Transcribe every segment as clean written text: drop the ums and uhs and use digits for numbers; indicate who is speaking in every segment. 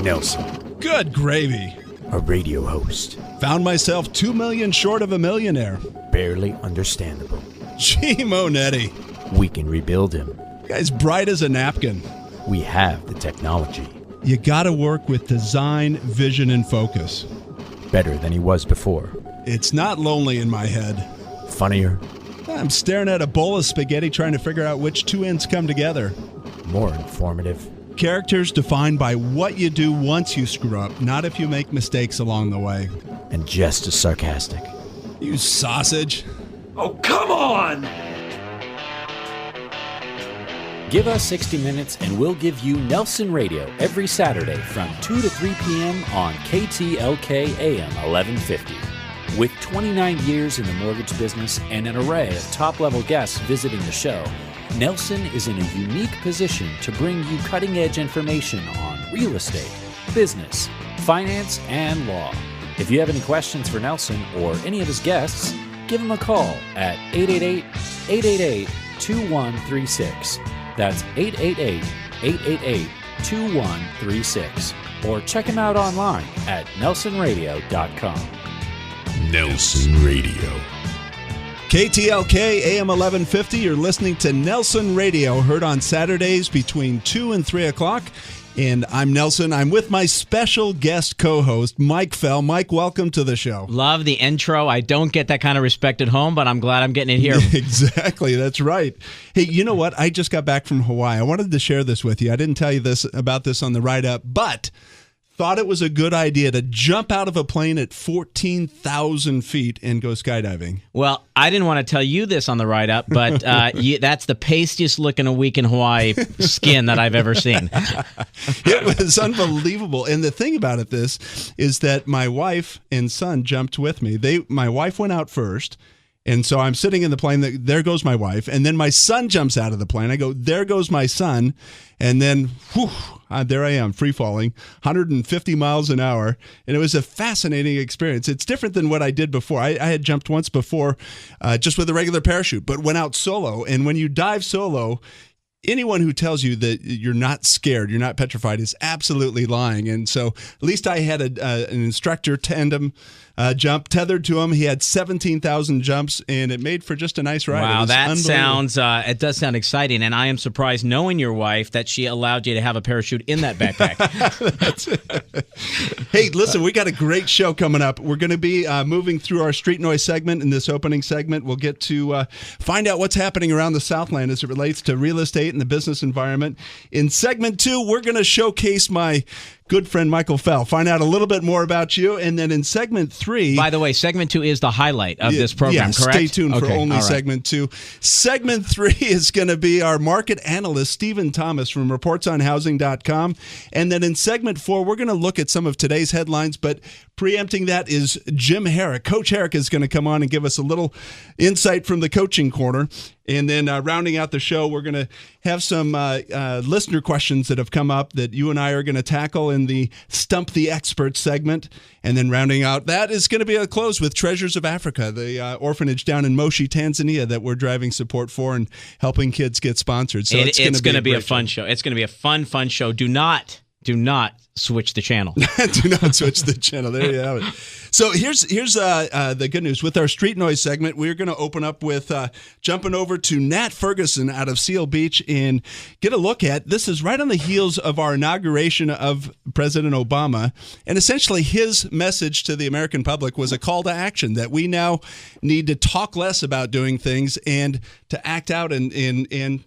Speaker 1: Nelson,
Speaker 2: Good gravy.
Speaker 1: a radio host.
Speaker 2: Found myself 2 million short of a millionaire.
Speaker 1: Barely understandable.
Speaker 2: Gee, Monetti.
Speaker 1: We can rebuild him.
Speaker 2: Guy's bright as a napkin.
Speaker 1: We have the technology.
Speaker 2: You gotta work with design, vision, and focus.
Speaker 1: Better than he was before.
Speaker 2: It's not lonely in my head.
Speaker 1: Funnier.
Speaker 2: I'm staring at a bowl of spaghetti trying to figure out which two ends come together.
Speaker 1: More informative.
Speaker 2: Characters defined by what you do once you screw up, not if you make mistakes along the way.
Speaker 1: And just as sarcastic.
Speaker 2: You sausage.
Speaker 3: Oh, come on!
Speaker 4: Give us 60 minutes and we'll give you Nelson Radio every Saturday from 2 to 3 p.m. on KTLK AM 1150. With 29 years in the mortgage business and an array of top-level guests visiting the show, Nelson is in a unique position to bring you cutting-edge information on real estate, business, finance, and law. If you have any questions for Nelson or any of his guests, give him a call at 888-888-2136. That's 888-888-2136. Or check him out online at nelsonradio.com.
Speaker 5: Nelson Radio.
Speaker 2: KTLK AM 1150, you're listening to Nelson Radio, heard on Saturdays between 2 and 3 o'clock. And I'm Nelson. I'm with my special guest co-host, Mike Fell. Mike, welcome to the show.
Speaker 6: Love the intro. I don't get that kind of respect at home, but I'm glad I'm getting it here.
Speaker 2: Exactly. That's right. Hey, you know what? I just got back from Hawaii. I wanted to share this with you. I didn't tell you about this on the write-up, but thought it was a good idea to jump out of a plane at 14,000 feet and go skydiving.
Speaker 6: Well, I didn't want to tell you this on the write-up, but that's the pastiest looking a week in Hawaii skin that I've ever seen.
Speaker 2: It was unbelievable. And the thing about this is that my wife and son jumped with me. My wife went out first. And so I'm sitting in the plane. There goes my wife. And then my son jumps out of the plane. I go, there goes my son. And then, there I am, free falling, 150 miles an hour. And it was a fascinating experience. It's different than what I did before. I had jumped once before just with a regular parachute, but went out solo. And when you dive solo, anyone who tells you that you're not scared, you're not petrified, is absolutely lying. And so at least I had an instructor tandem jump tethered to him. He had 17,000 jumps, and it made for just a nice ride.
Speaker 6: Wow, that sounds, it does sound exciting. And I am surprised, knowing your wife, that she allowed you to have a parachute in that backpack.
Speaker 2: Hey, listen, we got a great show coming up. We're going to be moving through our street noise segment in this opening segment. We'll get to find out what's happening around the Southland as it relates to real estate and the business environment. In segment 2, we're going to showcase my good friend Michael Fell, find out a little bit more about you. And then in segment 3...
Speaker 6: By the way, segment 2 is the highlight of this program, correct?
Speaker 2: Stay tuned for only segment 2. Segment 3 is going to be our market analyst, Stephen Thomas from reportsonhousing.com. And then in segment 4, we're going to look at some of today's headlines, but preempting that is Jim Herrick. Coach Herrick is going to come on and give us a little insight from the coaching corner. And then rounding out the show, we're going to have some listener questions that have come up that you and I are going to tackle in the Stump the Expert segment. And then rounding out that is going to be a close with Treasures of Africa, the orphanage down in Moshi, Tanzania, that we're driving support for and helping kids get sponsored. So it's going to be
Speaker 6: a fun show. It's going to be a fun show. Do not switch the channel.
Speaker 2: Do not switch the channel. There you have it. So here's the good news. With our street noise segment, we're going to open up with jumping over to Nat Ferguson out of Seal Beach and get a look at, this is right on the heels of our inauguration of President Obama. And essentially his message to the American public was a call to action that we now need to talk less about doing things and to act out and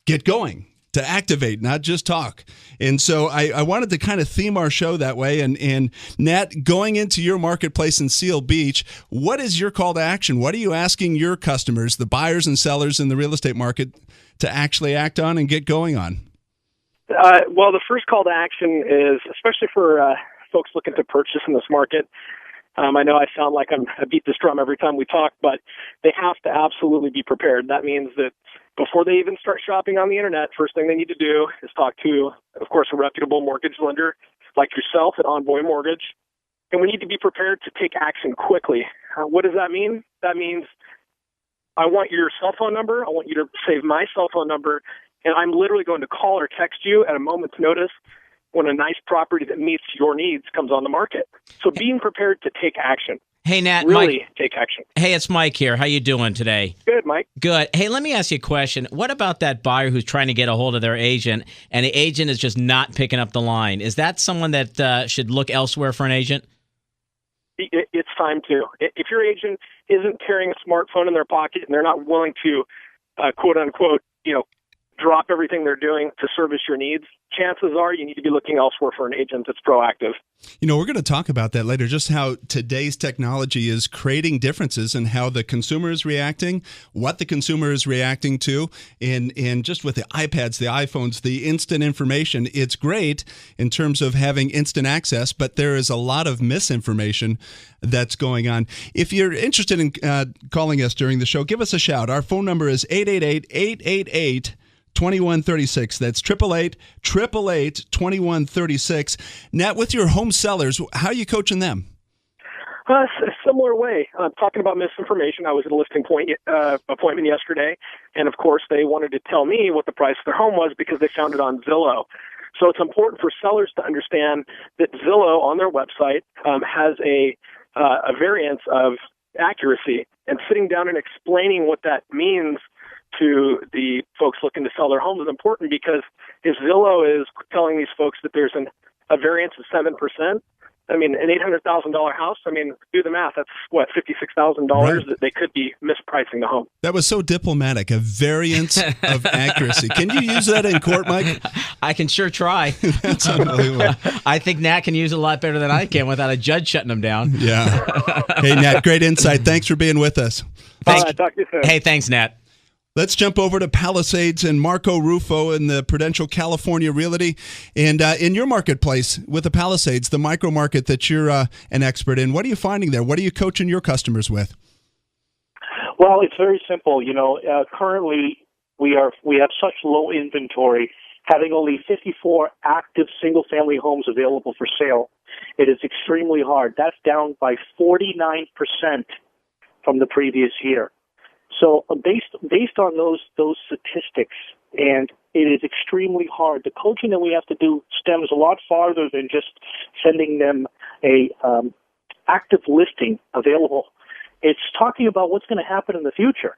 Speaker 2: get going. To activate, not just talk. And so I wanted to kind of theme our show that way. And Nat, going into your marketplace in Seal Beach, what is your call to action? What are you asking your customers, the buyers and sellers in the real estate market, to actually act on and get going on?
Speaker 7: Well, the first call to action is, especially for folks looking to purchase in this market, I know I sound like I beat this drum every time we talk, but they have to absolutely be prepared. That means that before they even start shopping on the internet, first thing they need to do is talk to, of course, a reputable mortgage lender like yourself at Envoy Mortgage. And we need to be prepared to take action quickly. What does that mean? That means I want your cell phone number. I want you to save my cell phone number And I'm literally going to call or text you at a moment's notice when a nice property that meets your needs comes on the market. So being prepared to take action.
Speaker 6: Hey, Nat.
Speaker 7: Really
Speaker 6: Mike,
Speaker 7: take action.
Speaker 6: hey, it's Mike here. How you doing today?
Speaker 7: Good, Mike.
Speaker 6: Good. Hey, let me ask you a question. What about that buyer who's trying to get a hold of their agent, and the agent is just not picking up the line? Is that someone that should look elsewhere for an agent?
Speaker 7: It's time to. If your agent isn't carrying a smartphone in their pocket and they're not willing to, quote unquote, drop everything they're doing to service your needs, chances are you need to be looking elsewhere for an agent that's proactive.
Speaker 2: We're going to talk about that later, just how today's technology is creating differences in how the consumer is reacting, what the consumer is reacting to, and just with the iPads, the iPhones, the instant information. It's great in terms of having instant access, but there is a lot of misinformation that's going on. If you're interested in calling us during the show, give us a shout. Our phone number is 888-888-2136. That's 888-888-2136. Nat, with your home sellers, how are you coaching them?
Speaker 7: A similar way. Talking about misinformation, I was at a listing appointment yesterday, and of course they wanted to tell me what the price of their home was because they found it on Zillow. So it's important for sellers to understand that Zillow on their website has a variance of accuracy, and sitting down and explaining what that means to the folks looking to sell their homes is important, because if Zillow is telling these folks that there's a variance of 7%, I mean, an $800,000 house, do the math. That's, $56,000
Speaker 2: right,
Speaker 7: that they could be mispricing the home.
Speaker 2: That was so diplomatic, a variance of accuracy. Can you use that in court, Mike?
Speaker 6: I can sure try.
Speaker 2: That's unbelievable.
Speaker 6: I think Nat can use it a lot better than I can without a judge shutting him down.
Speaker 2: Yeah. Hey, Nat, great insight. Thanks for being with us.
Speaker 6: Thanks.
Speaker 7: Talk to you soon.
Speaker 6: Hey, thanks, Nat.
Speaker 2: Let's jump over to Palisades and Marco Rufo in the Prudential California Realty. And in your marketplace with the Palisades, the micro market that you're an expert in, what are you finding there? What are you coaching your customers with?
Speaker 8: Well, it's very simple. Currently we have such low inventory, having only 54 active single-family homes available for sale. It is extremely hard. That's down by 49% from the previous year. So based on those statistics, and it is extremely hard. The coaching that we have to do stems a lot farther than just sending them a active listing available. It's talking about what's going to happen in the future,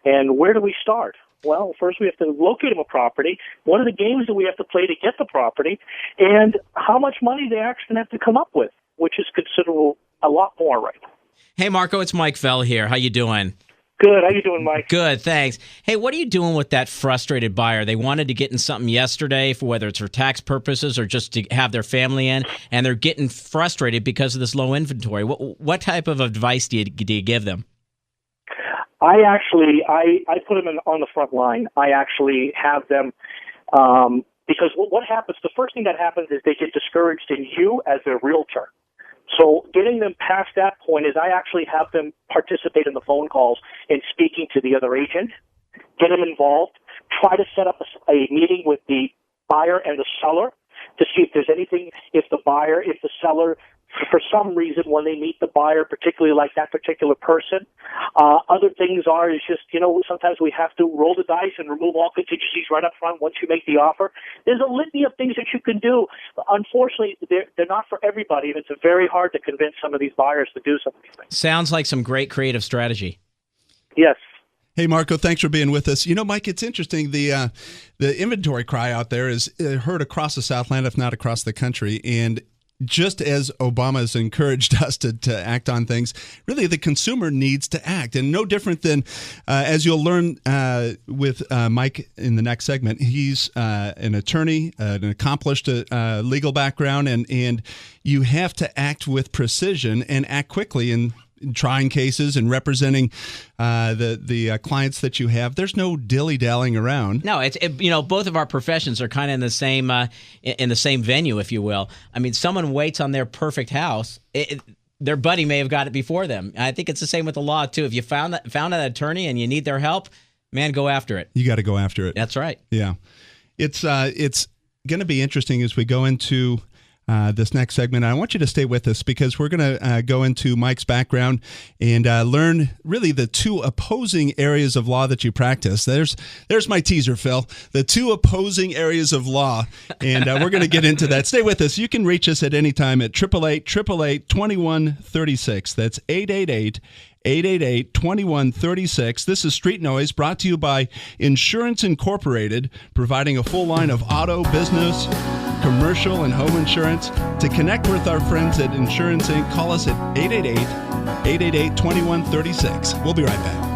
Speaker 8: and where do we start? Well, first we have to locate them a property. What are the games that we have to play to get the property, and how much money they actually have to come up with, which is considerable, a lot more right now.
Speaker 6: Hey, Marco, it's Mike Fell here. How you doing?
Speaker 8: Good. How you doing, Mike?
Speaker 6: Good, thanks. Hey, what are you doing with that frustrated buyer? They wanted to get in something yesterday, for whether it's for tax purposes or just to have their family in, and they're getting frustrated because of this low inventory. What type of advice do you give them?
Speaker 8: I put them on the front line. I actually have them because what happens? The first thing that happens is they get discouraged in you as their realtor. So getting them past that point is I actually have them participate in the phone calls and speaking to the other agent, get them involved, try to set up a meeting with the buyer and the seller to see if there's anything, if the seller, for some reason, when they meet the buyer, particularly like that particular person. Other things is just, sometimes we have to roll the dice and remove all contingencies right up front once you make the offer. There's a litany of things that you can do. Unfortunately, they're not for everybody, and it's very hard to convince some of these buyers to do some of these things.
Speaker 6: Sounds like some great creative strategy.
Speaker 8: Yes.
Speaker 2: Hey, Marco, thanks for being with us. Mike, it's interesting. The inventory cry out there is heard across the Southland, if not across the country, and just as Obama has encouraged us to act on things, really the consumer needs to act. And no different than, as you'll learn with Mike in the next segment, he's an attorney, an accomplished legal background, and you have to act with precision and act quickly in trying cases and representing the clients that you have. There's no dilly-dallying around.
Speaker 6: No, both of our professions are kind of in the same venue, if you will. I mean, someone waits on their perfect house. Their buddy may have got it before them. I think it's the same with the law too. If you found an attorney and you need their help, man, go after it.
Speaker 2: You got to go after it.
Speaker 6: That's right.
Speaker 2: Yeah, it's going to be interesting as we go into this next segment. I want you to stay with us because we're going to go into Mike's background and learn really the two opposing areas of law that you practice. There's my teaser, Phil. The two opposing areas of law, and we're going to get into that. Stay with us. You can reach us at any time at 888-888-2136. That's 888-888-2136. This is Street Noise, brought to you by Insurance Incorporated, providing a full line of auto, business, commercial, and home insurance. To connect with our friends at Insurance Inc., call us at 888-888-2136. We'll be right back.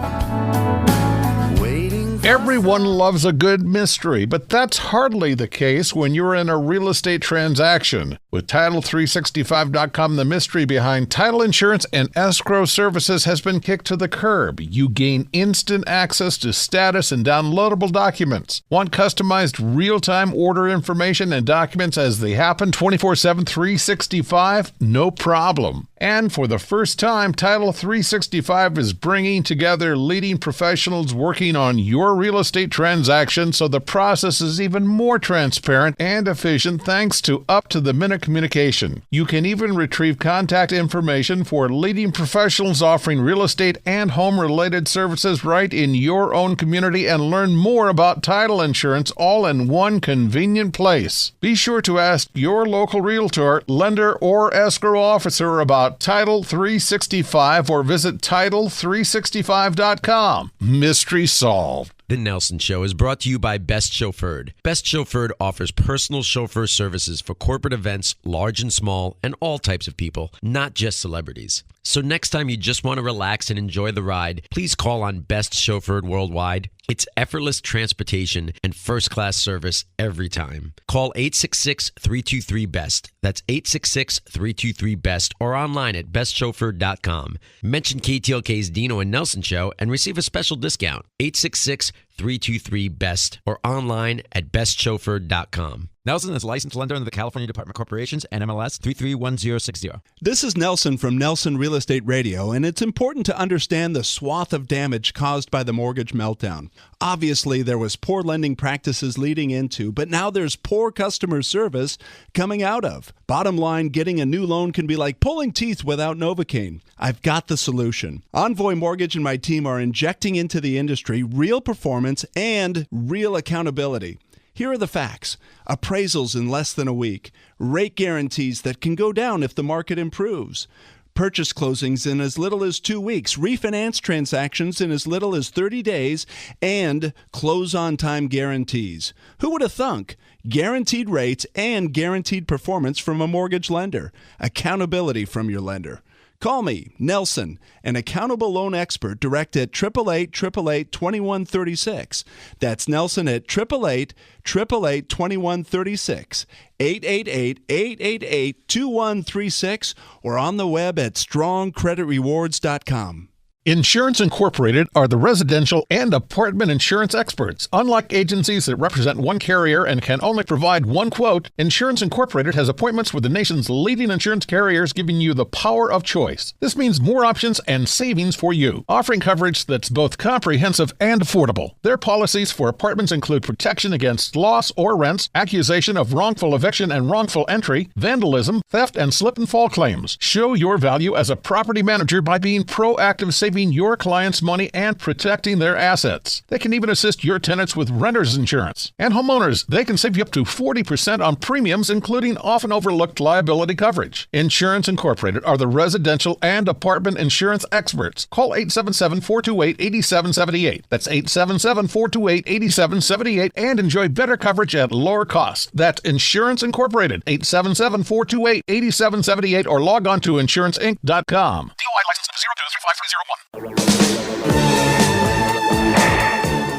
Speaker 9: Everyone loves a good mystery, but that's hardly the case when you're in a real estate transaction. With Title365.com, the mystery behind title insurance and escrow services has been kicked to the curb. You gain instant access to status and downloadable documents. Want customized real-time order information and documents as they happen 24/7, 365? No problem. And for the first time, Title365 is bringing together leading professionals working on your real estate transaction, so the process is even more transparent and efficient thanks to up-to-the-minute communication. You can even retrieve contact information for leading professionals offering real estate and home-related services right in your own community and learn more about title insurance all in one convenient place. Be sure to ask your local realtor, lender, or escrow officer about Title365 or visit Title365.com. Mystery solved.
Speaker 10: The Nelson Show is brought to you by Best Chauffeured. Best Chauffeured offers personal chauffeur services for corporate events, large and small, and all types of people, not just celebrities. So next time you just want to relax and enjoy the ride, please call on Best Chauffeured Worldwide. It's effortless transportation and first-class service every time. Call 866-323-BEST. That's 866-323-BEST or online at bestchauffeured.com. Mention KTLK's Dino and Nelson Show and receive a special discount. 866-323-BEST or online at bestchauffeured.com.
Speaker 11: Nelson is a licensed lender under the California Department of Corporations and MLS 331060.
Speaker 2: This is Nelson from Nelson Real Estate Radio, and it's important to understand the swath of damage caused by the mortgage meltdown. Obviously, there was poor lending practices leading into, but now there's poor customer service coming out of. Bottom line, getting a new loan can be like pulling teeth without Novocaine. I've got the solution. Envoy Mortgage and my team are injecting into the industry real performance and real accountability. Here are the facts. Appraisals in less than a week. Rate guarantees that can go down if the market improves. Purchase closings in as little as 2 weeks. Refinance transactions in as little as 30 days. And close-on-time guarantees. Who would have thunk? Guaranteed rates and guaranteed performance from a mortgage lender. Accountability from your lender. Call me, Nelson, an accountable loan expert, direct at 888-888-2136. That's Nelson at 888-888-2136, 888-888-2136, or on the web at strongcreditrewards.com.
Speaker 9: Insurance Incorporated are the residential and apartment insurance experts. Unlike agencies that represent one carrier and can only provide one quote, Insurance Incorporated has appointments with the nation's leading insurance carriers, giving you the power of choice. This means more options and savings for you, offering coverage that's both comprehensive and affordable. Their policies for apartments include protection against loss or rents, accusation of wrongful eviction and wrongful entry, vandalism, theft, and slip and fall claims. Show your value as a property manager by being proactive, saving your clients' money and protecting their assets. They can even assist your tenants with renter's insurance. And homeowners, they can save you up to 40% on premiums, including often overlooked liability coverage. Insurance Incorporated are the residential and apartment insurance experts. Call 877-428-8778. That's 877-428-8778 and enjoy better coverage at lower cost. That's Insurance Incorporated, 877-428-8778 or log on to insuranceinc.com. DOI license number 0235301.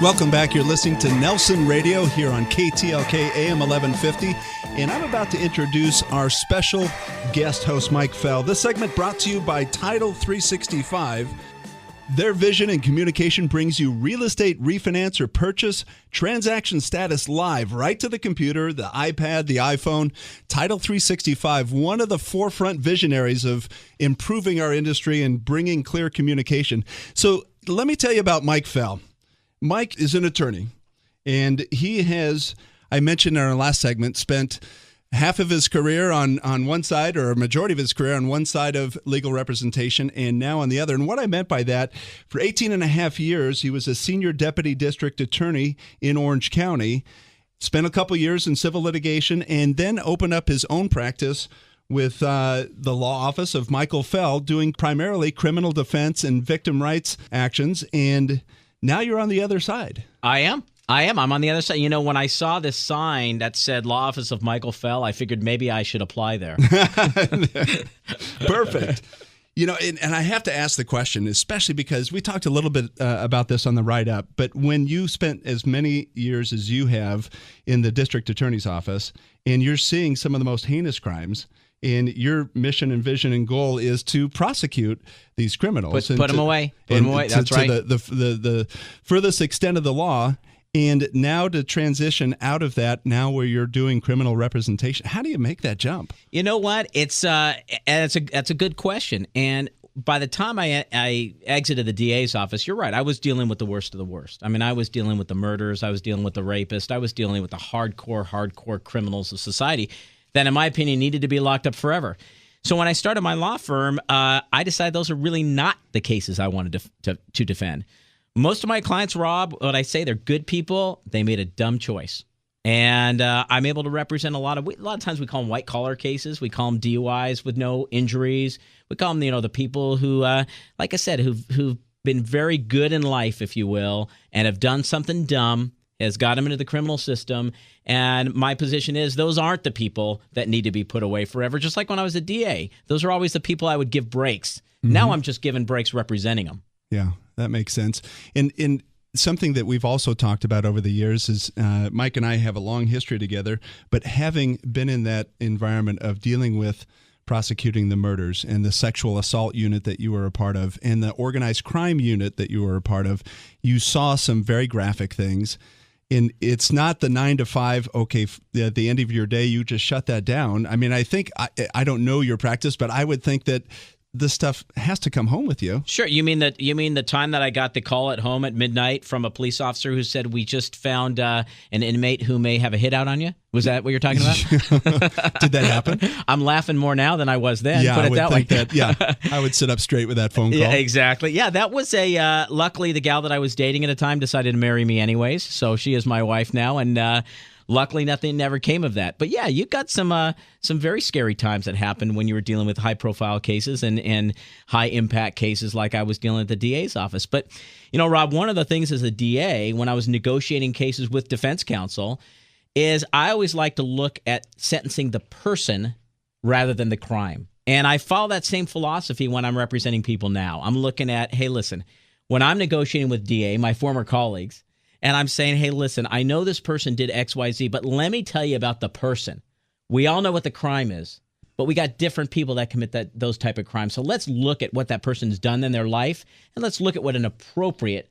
Speaker 2: Welcome back. You're listening to Nelson Radio here on KTLK AM 1150. And I'm about to introduce our special guest host, Mike Fell. This segment brought to you by Title365. Their vision and communication brings you real estate refinance or purchase transaction status live right to the computer, the iPad, the iPhone. Title365, one of the forefront visionaries of improving our industry and bringing clear communication. So let me tell you about Mike Fell. Mike is an attorney, and he has, I mentioned in our last segment, spent half of his career on one side, or a majority of his career on one side of legal representation, and now on the other. And what I meant by that, for 18 and a half years, he was a senior deputy district attorney in Orange County, spent a couple years in civil litigation, and then opened up his own practice with the law office of Micheal Fell, doing primarily criminal defense and victim rights actions. And now you're on the other side.
Speaker 6: I am. I'm on the other side. You know, when I saw this sign that said Law Office of Micheal Fell, I figured maybe I should apply there.
Speaker 2: Perfect. You know, and I have to ask the question, especially because we talked a little bit about this on the write-up, but when you spent as many years as you have in the district attorney's office, and you're seeing some of the most heinous crimes, and your mission and vision and goal is to prosecute these criminals.
Speaker 6: Put them away. Put them away. That's right.
Speaker 2: To the furthest extent of the law. And now to transition out of that, now where you're doing criminal representation, how do you make that jump?
Speaker 6: You know what? That's a good question. And by the time I exited the DA's office, you're right. I was dealing with the worst of the worst. I mean, I was dealing with the murderers. I was dealing with the rapists. I was dealing with the hardcore criminals of society that, in my opinion, needed to be locked up forever. So when I started my law firm, I decided those are really not the cases I wanted to defend. Most of my clients, Rob, when I say they're good people, they made a dumb choice. And I'm able to represent a lot of times we call them white collar cases. We call them DUIs with no injuries. We call them, the people who, like I said, who've been very good in life, if you will, and have done something dumb, has got them into the criminal system. And my position is those aren't the people that need to be put away forever. Just like when I was a DA, those are always the people I would give breaks. Mm-hmm. Now I'm just giving breaks representing them.
Speaker 2: Yeah, that makes sense. And something that we've also talked about over the years is Mike and I have a long history together, but having been in that environment of dealing with prosecuting the murders and the sexual assault unit that you were a part of and the organized crime unit that you were a part of, you saw some very graphic things. And it's not the 9 to 5, okay, at the end of your day, you just shut that down. I mean, I think, I don't know your practice, but I would think that this stuff has to come home with you.
Speaker 6: Sure. You mean the time that I got the call at home at midnight from a police officer who said, we just found an inmate who may have a hit out on you? Was that what you're talking about?
Speaker 2: Did that happen?
Speaker 6: I'm laughing more now than I was then.
Speaker 2: Yeah,
Speaker 6: Put it
Speaker 2: I would think that. Yeah, I would sit up straight with that phone call.
Speaker 6: Yeah, exactly. Yeah, that was luckily the gal that I was dating at the time decided to marry me anyways. So she is my wife now. And luckily, nothing never came of that. But yeah, you got some very scary times that happened when you were dealing with high-profile cases and high-impact cases like I was dealing at the DA's office. But, Rob, one of the things as a DA, when I was negotiating cases with defense counsel, is I always like to look at sentencing the person rather than the crime. And I follow that same philosophy when I'm representing people now. I'm looking at, hey, listen, when I'm negotiating with DA, my former colleagues, and I'm saying, hey, listen, I know this person did X, Y, Z, but let me tell you about the person. We all know what the crime is, but we got different people that commit those type of crimes. So let's look at what that person's done in their life, and let's look at what an appropriate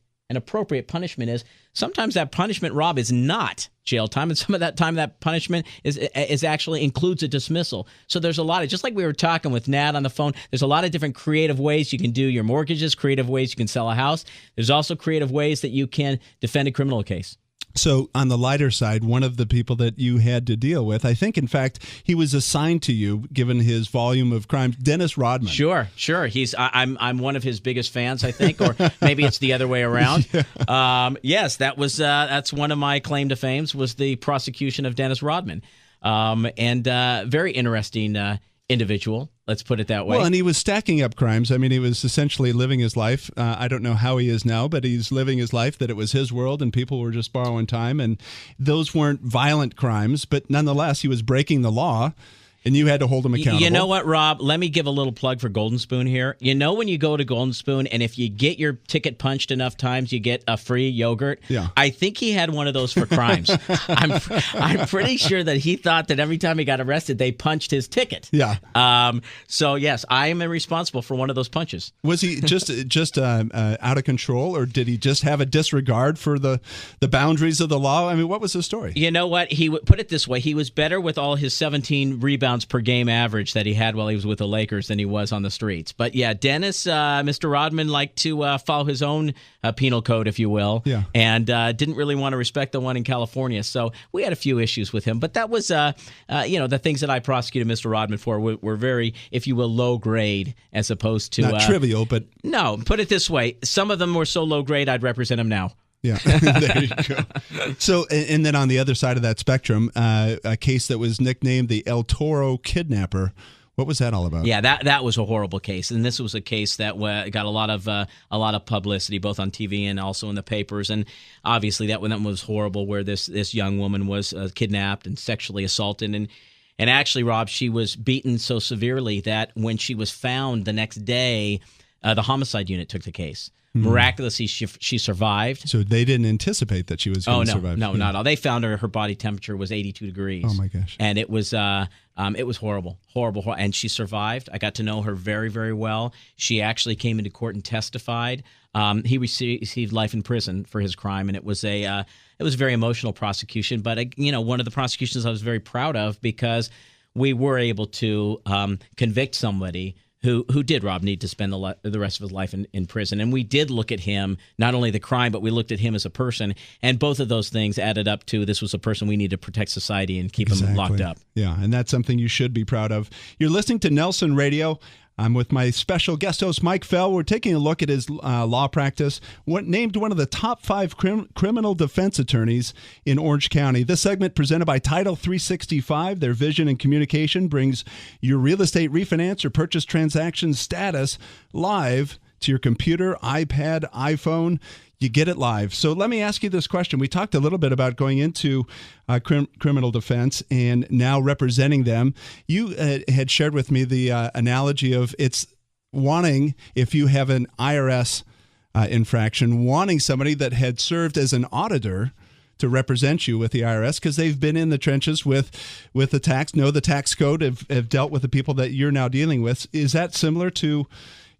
Speaker 6: punishment is. Sometimes that punishment, Rob, is not jail time, and some of that time that punishment is actually includes a dismissal. So there's a lot of, just like we were talking with Nat on the phone, there's a lot of different creative ways you can do your mortgages, creative ways you can sell a house. There's also creative ways that you can defend a criminal case.
Speaker 2: So on the lighter side, one of the people that you had to deal with, I think, in fact, he was assigned to you, given his volume of crimes, Dennis Rodman.
Speaker 6: Sure. I'm one of his biggest fans, I think, or maybe it's the other way around. Yeah. Yes, that's one of my claim to fame was the prosecution of Dennis Rodman, and very interesting individual. Let's put it that way.
Speaker 2: Well, and he was stacking up crimes. I mean, he was essentially living his life. I don't know how he is now, but he's living his life that it was his world and people were just borrowing time. And those weren't violent crimes, but nonetheless, he was breaking the law. And you had to hold him accountable.
Speaker 6: You know what, Rob? Let me give a little plug for Golden Spoon here. You know when you go to Golden Spoon and if you get your ticket punched enough times, you get a free yogurt?
Speaker 2: Yeah.
Speaker 6: I think he had one of those for crimes. I'm pretty sure that he thought that every time he got arrested, they punched his ticket.
Speaker 2: Yeah.
Speaker 6: So, yes, I am responsible for one of those punches.
Speaker 2: Was he just out of control, or did he just have a disregard for the boundaries of the law? I mean, what was the story?
Speaker 6: You know what? He would put it this way. He was better with all his 17 rebounds rebounds per game average that he had while he was with the Lakers than he was on the streets. But yeah, Dennis, Mr. Rodman liked to follow his own penal code, if you will, and didn't really want to respect the one in California. So we had a few issues with him. But that was, the things that I prosecuted Mr. Rodman for were very, if you will, low grade as opposed to...
Speaker 2: Not trivial, but...
Speaker 6: No, put it this way. Some of them were so low grade, I'd represent him now.
Speaker 2: Yeah, there you go. So, and then on the other side of that spectrum, a case that was nicknamed the El Toro Kidnapper. What was that all about?
Speaker 6: Yeah, that was a horrible case, and this was a case that got a lot of publicity, both on TV and also in the papers. And obviously, that one was horrible, where this young woman was kidnapped and sexually assaulted, and actually, Rob, she was beaten so severely that when she was found the next day, the homicide unit took the case. Miraculously, she survived.
Speaker 2: So they didn't anticipate that she was going to survive.
Speaker 6: No, not at all. They found her body temperature was 82 degrees.
Speaker 2: Oh, my gosh.
Speaker 6: And it was horrible. And she survived. I got to know her very, very well. She actually came into court and testified. He received life in prison for his crime, and it was a very emotional prosecution. But, one of the prosecutions I was very proud of, because we were able to convict somebody who did, Rob, need to spend the rest of his life in prison. And we did look at him, not only the crime, but we looked at him as a person. And both of those things added up to this was a person we need to protect society and keep him locked up.
Speaker 2: Yeah, and that's something you should be proud of. You're listening to Nelson Radio. I'm with my special guest host, Mike Fell. We're taking a look at his law practice. Named one of the top 5 criminal defense attorneys in Orange County. This segment presented by Title 365. Their vision and communication brings your real estate refinance or purchase transaction status live to your computer, iPad, iPhone. You get it live. So let me ask you this question. We talked a little bit about going into criminal defense and now representing them. You had shared with me the analogy of it's wanting, if you have an IRS infraction, wanting somebody that had served as an auditor to represent you with the IRS, because they've been in the trenches with the tax, know the tax code, have dealt with the people that you're now dealing with. Is that similar to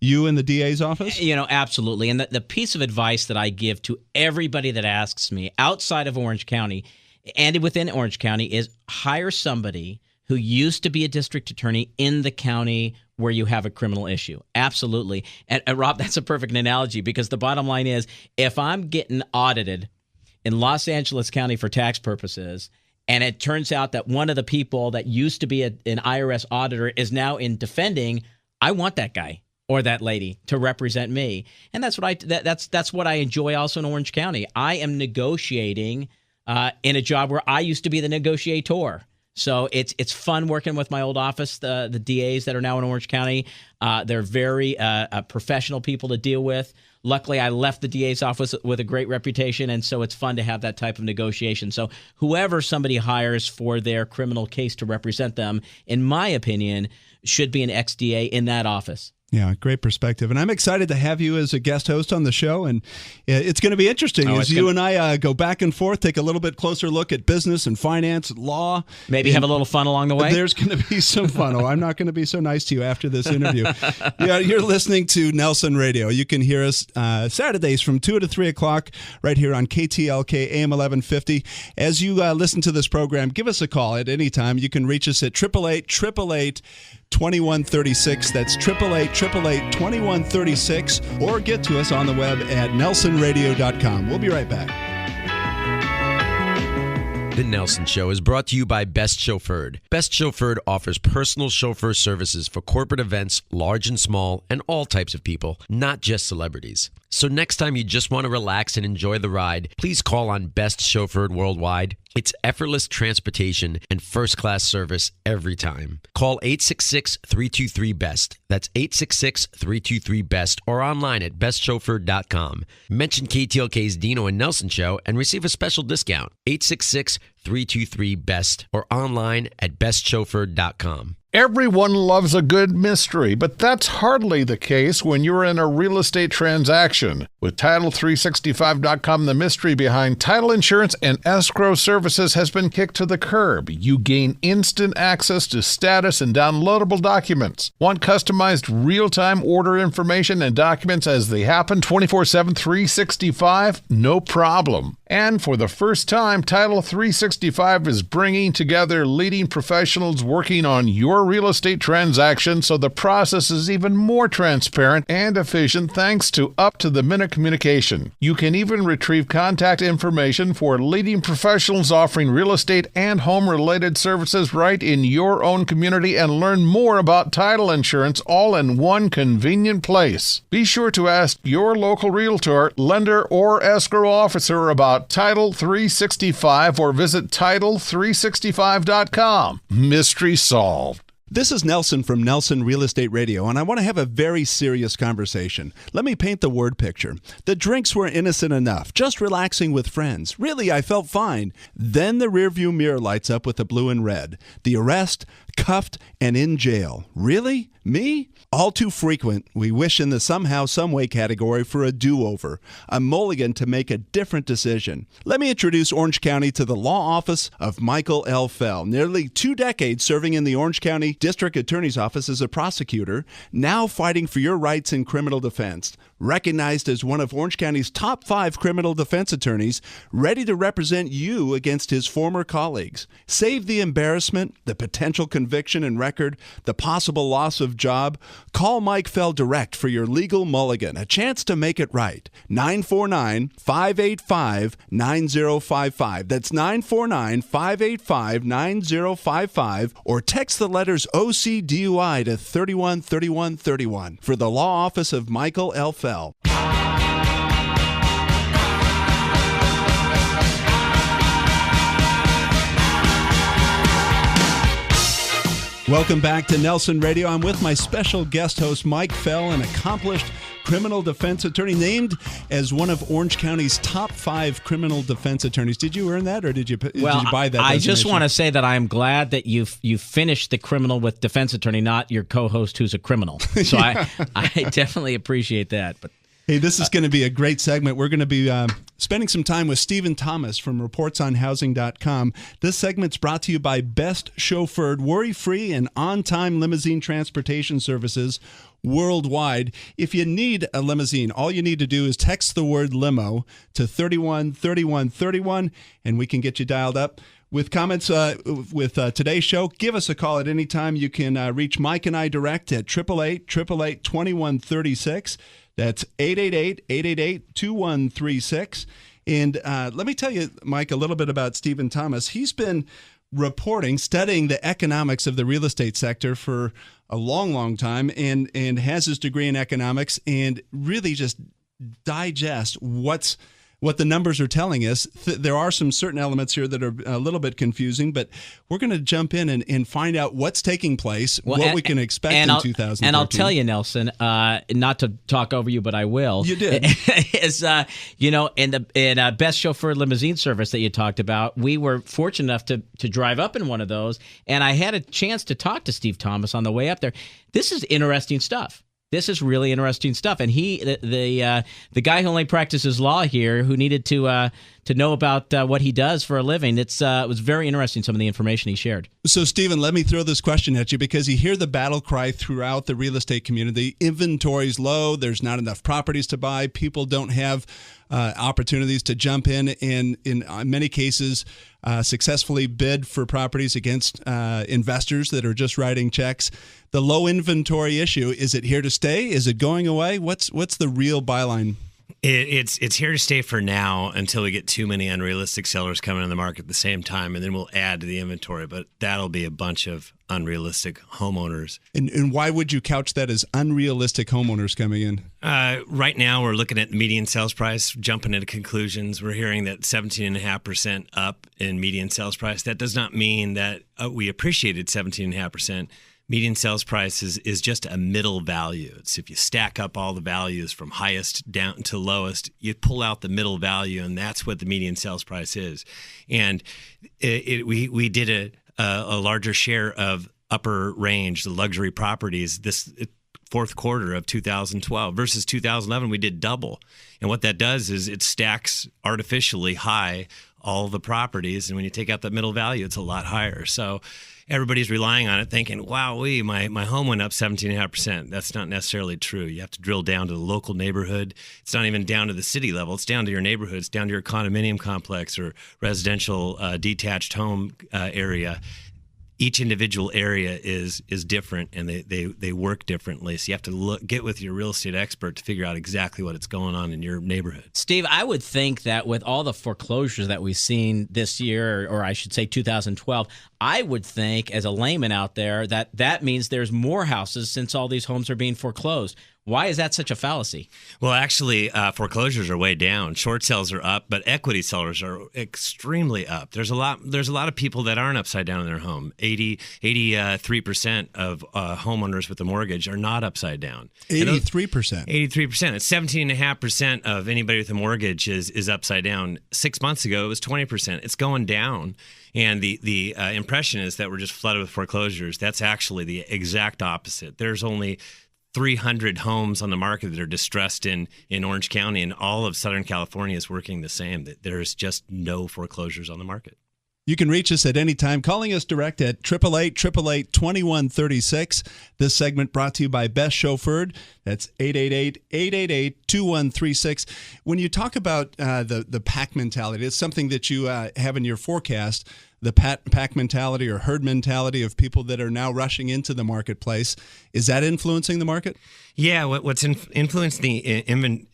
Speaker 2: you in the DA's office?
Speaker 6: Absolutely. And the piece of advice that I give to everybody that asks me outside of Orange County and within Orange County is hire somebody who used to be a district attorney in the county where you have a criminal issue. Absolutely. And Rob, that's a perfect analogy, because the bottom line is, if I'm getting audited in Los Angeles County for tax purposes, and it turns out that one of the people that used to be an IRS auditor is now in defending, I want that guy or that lady to represent me. And that's what I enjoy also in Orange County. I am negotiating in a job where I used to be the negotiator. So it's fun working with my old office, the DAs that are now in Orange County. They're very professional people to deal with. Luckily, I left the DA's office with a great reputation, and so it's fun to have that type of negotiation. So whoever somebody hires for their criminal case to represent them, in my opinion, should be an ex-DA in that office.
Speaker 2: Yeah, great perspective. And I'm excited to have you as a guest host on the show. And it's going to be interesting as you and I go back and forth, take a little bit closer look at business and finance, law.
Speaker 6: Maybe have a little fun along the way.
Speaker 2: There's going to be some fun. I'm not going to be so nice to you after this interview. Yeah, you're listening to Nelson Radio. You can hear us Saturdays from 2 to 3 o'clock right here on KTLK AM 1150. As you listen to this program, give us a call at any time. You can reach us at 888-888-2136. That's 888-888-2136. Or get to us on the web at nelsonradio.com. We'll be right back.
Speaker 10: The Nelson Show is brought to you by Best Chauffeured. Best Chauffeured offers personal chauffeur services for corporate events, large and small, and all types of people, not just celebrities. So next time you just want to relax and enjoy the ride, please call on Best Chauffeured Worldwide. It's effortless transportation and first-class service every time. Call 866-323-BEST. That's 866-323-BEST or online at bestchauffeured.com. Mention KTLK's Dino and Nelson Show and receive a special discount. 866-323-BEST or online at bestchauffeured.com.
Speaker 9: Everyone loves a good mystery, but that's hardly the case when you're in a real estate transaction. With Title365.com, the mystery behind title insurance and escrow services has been kicked to the curb. You gain instant access to status and downloadable documents. Want customized real-time order information and documents as they happen 24/7, 365? No problem. And for the first time, Title 365 is bringing together leading professionals working on your real estate transaction, so the process is even more transparent and efficient thanks to up-to-the-minute communication. You can even retrieve contact information for leading professionals offering real estate and home-related services right in your own community and learn more about title insurance all in one convenient place. Be sure to ask your local realtor, lender, or escrow officer about Title 365 or visit Title365.com. Mystery solved.
Speaker 2: This is Nelson from Nelson Real Estate Radio, and I want to have a very serious conversation. Let me paint the word picture. The drinks were innocent enough, just relaxing with friends. Really, I felt fine. Then the rearview mirror lights up with the blue and red. The arrest, cuffed, and in jail. Really? Me? All too frequent, we wish in the somehow, someway category for a do-over, a mulligan to make a different decision. Let me introduce Orange County to the law office of Micheal L. Fell. Nearly 2 decades serving in the Orange County District Attorney's Office as a prosecutor, now fighting for your rights in criminal defense. Recognized as one of Orange County's top 5 criminal defense attorneys, ready to represent you against his former colleagues. Save the embarrassment, the potential conviction and record, the possible loss of job. Call Mike Fell direct for your legal mulligan, a chance to make it right. 949-585-9055. That's 949-585-9055, or text the letters OCDUI to 313131 for the law office of Micheal L. Fell. Welcome back to Nelson Radio. I'm with my special guest host, Mike Fell, an accomplished criminal defense attorney, named as one of Orange County's top 5 criminal defense attorneys. Did you earn that, or did you buy that designation?
Speaker 6: I just want to say that I am glad that you finished the criminal with defense attorney, not your co-host who's a criminal. So I definitely appreciate that. But
Speaker 2: hey, this is going to be a great segment. We're going to be spending some time with Stephen Thomas from reportsonhousing.com. This segment's brought to you by Best Chauffeured, worry-free and on-time limousine transportation services worldwide. If you need a limousine, all you need to do is text the word limo to 313131, and we can get you dialed up. With comments with today's show, give us a call at any time. You can reach Mike and I direct at 888-888-2136. That's 888-888-2136. And let me tell you, Mike, a little bit about Stephen Thomas. He's been studying the economics of the real estate sector for a long, long time, and has his degree in economics, and really just digest what the numbers are telling us. There are some certain elements here that are a little bit confusing, but we're going to jump in and find out what's taking place, what we can expect in 2013.
Speaker 6: And I'll tell you, Nelson, not to talk over you, but I will.
Speaker 2: You did.
Speaker 6: Is in Best Chauffeur Limousine Service that you talked about, we were fortunate enough to drive up in one of those, and I had a chance to talk to Steve Thomas on the way up there. This is interesting stuff. This is really interesting stuff, and the guy who only practices law here, who needed to know about what he does for a living, it was very interesting, some of the information he shared.
Speaker 2: So, Stephen, let me throw this question at you, because you hear the battle cry throughout the real estate community. Inventory's low. There's not enough properties to buy. People don't have opportunities to jump in and, in many cases, successfully bid for properties against investors that are just writing checks. The low inventory issue, is it here to stay? Is it going away? What's the real byline?
Speaker 12: It's here to stay for now until we get too many unrealistic sellers coming on the market at the same time, and then we'll add to the inventory. But that'll be a bunch of unrealistic homeowners.
Speaker 2: And why would you couch that as unrealistic homeowners coming in?
Speaker 12: Right now, we're looking at the median sales price, jumping into conclusions. We're hearing that 17.5% up in median sales price. That does not mean that we appreciated 17.5%. Median sales price is just a middle value. It's if you stack up all the values from highest down to lowest, you pull out the middle value, and that's what the median sales price is. And we did a larger share of upper range, the luxury properties, this fourth quarter of 2012 versus 2011. We did double. And what that does is it stacks artificially high all the properties, and when you take out that middle value, it's a lot higher. So everybody's relying on it thinking, wow, my home went up 17.5%. That's not necessarily true. You have to drill down to the local neighborhood. It's not even down to the city level. It's down to your neighborhood. It's down to your condominium complex or residential detached home area. Each individual area is different, and they work differently. So you have to get with your real estate expert to figure out exactly what is going on in your neighborhood.
Speaker 6: Steve, I would think that with all the foreclosures that we've seen this year, or I should say 2012, I would think as a layman out there that means there's more houses since all these homes are being foreclosed. Why is that such a fallacy?
Speaker 12: Well, actually, foreclosures are way down. Short sales are up, but equity sellers are extremely up. There's a lot of people that aren't upside down in their home. 83% of homeowners with a mortgage are not upside down.
Speaker 2: 83%.
Speaker 12: 83%. It's 17.5% of anybody with a mortgage is upside down. 6 months ago, it was 20%. It's going down. And the impression is that we're just flooded with foreclosures. That's actually the exact opposite. There's only 300 homes on the market that are distressed in Orange County, and all of Southern California is working the same. That there's just no foreclosures on the market.
Speaker 2: You can reach us at any time, calling us direct at 888-888-2136. This segment brought to you by Best Chauffeured. That's 888-888-2136. When you talk about the pack mentality, it's something that you have in your forecast, the pack mentality or herd mentality of people that are now rushing into the marketplace. Is that influencing the market?
Speaker 12: Yeah, what's influencing the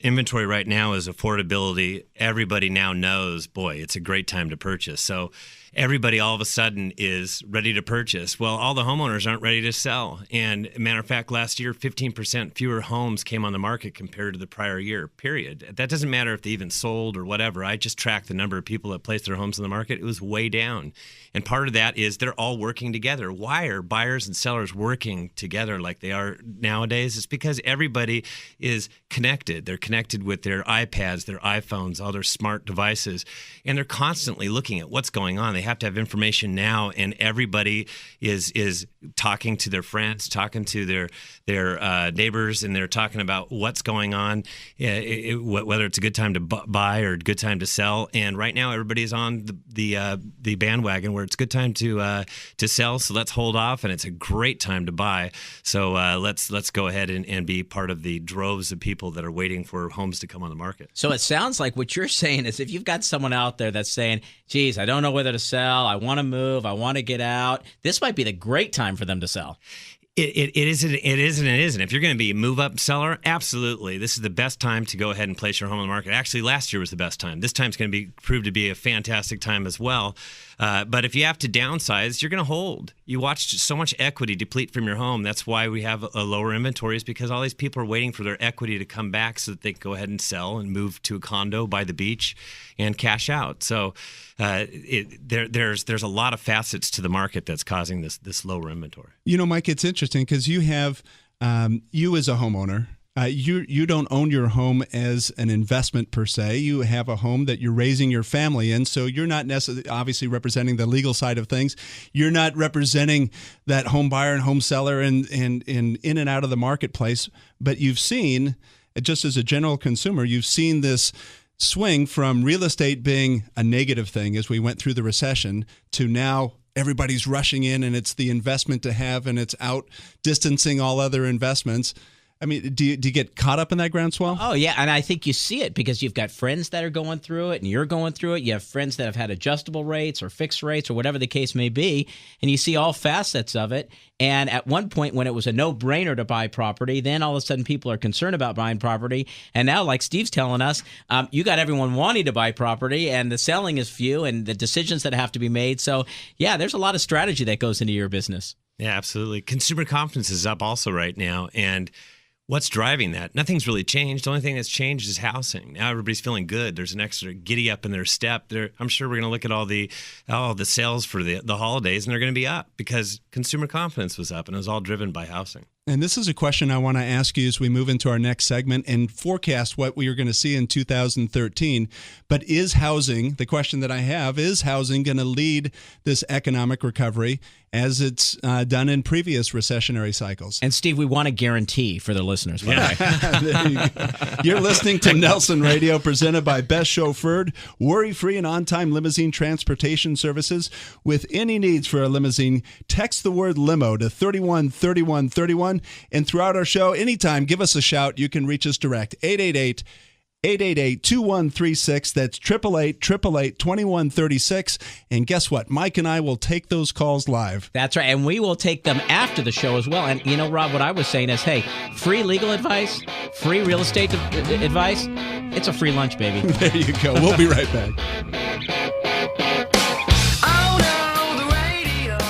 Speaker 12: inventory right now is affordability. Everybody now knows, boy, it's a great time to purchase. So everybody all of a sudden is ready to purchase. Well, all the homeowners aren't ready to sell. And matter of fact, last year, 15% fewer homes came on the market compared to the prior year, period. That doesn't matter if they even sold or whatever. I just tracked the number of people that placed their homes on the market. It was way down. And part of that is they're all working together. Why are buyers and sellers working together like they are nowadays? It's because everybody is connected. They're connected with their iPads, their iPhones, all their smart devices, and they're constantly looking at what's going on. They have to have information now, and everybody is talking to their friends, talking to their neighbors, and they're talking about what's going on, whether it's a good time to buy or a good time to sell. And right now, everybody's on the bandwagon where it's a good time to sell. So let's hold off, and it's a great time to buy. So let's go ahead and be part of the droves of people that are waiting for homes to come on the market.
Speaker 6: So it sounds like what you're saying is if you've got someone out there that's saying, geez, I don't know whether to sell, I want to move, I want to get out, this might be the great time for them to sell.
Speaker 12: It is and it isn't. If you're going to be a move-up seller, absolutely. This is the best time to go ahead and place your home on the market. Actually, last year was the best time. This time's going to be proved to be a fantastic time as well. But if you have to downsize, you're going to hold. You watched so much equity deplete from your home. That's why we have a lower inventory, is because all these people are waiting for their equity to come back so that they can go ahead and sell and move to a condo by the beach and cash out. So there's a lot of facets to the market that's causing this lower inventory.
Speaker 2: You know, Mike, it's interesting because you have you as a homeowner. You don't own your home as an investment per se. You have a home that you're raising your family in, so you're not necessarily obviously representing the legal side of things. You're not representing that home buyer and home seller and in and out of the marketplace. But you've seen, just as a general consumer, you've seen this swing from real estate being a negative thing as we went through the recession to now everybody's rushing in and it's the investment to have and it's out distancing all other investments. I mean, do you get caught up in that groundswell?
Speaker 6: Oh, yeah, and I think you see it because you've got friends that are going through it and you're going through it. You have friends that have had adjustable rates or fixed rates or whatever the case may be, and you see all facets of it. And at one point when it was a no-brainer to buy property, then all of a sudden people are concerned about buying property. And now, like Steve's telling us, you got everyone wanting to buy property and the selling is few and the decisions that have to be made. So, yeah, there's a lot of strategy that goes into your business.
Speaker 12: Yeah, absolutely. Consumer confidence is up also right now, and what's driving that? Nothing's really changed. The only thing that's changed is housing. Now everybody's feeling good. There's an extra giddy up in their step. I'm sure we're going to look at all the sales for the holidays, and they're going to be up because consumer confidence was up, and it was all driven by housing.
Speaker 2: And this is a question I want to ask you as we move into our next segment and forecast what we are going to see in 2013. But is housing, the question that I have, is housing going to lead this economic recovery as it's done in previous recessionary cycles?
Speaker 6: And Steve, we want a guarantee for the listeners. By
Speaker 2: the way. You're listening to Nelson Radio, presented by Best Chauffeured, worry-free and on-time limousine transportation services. With any needs for a limousine, text the word limo to 313131. And throughout our show, anytime, give us a shout. You can reach us direct, 888-2136. That's 888-888-2136. And guess what? Mike and I will take those calls live.
Speaker 6: That's right. And we will take them after the show as well. And you know, Rob, what I was saying is, hey, free legal advice, free real estate advice, it's a free lunch, baby.
Speaker 2: There you go. We'll be right back.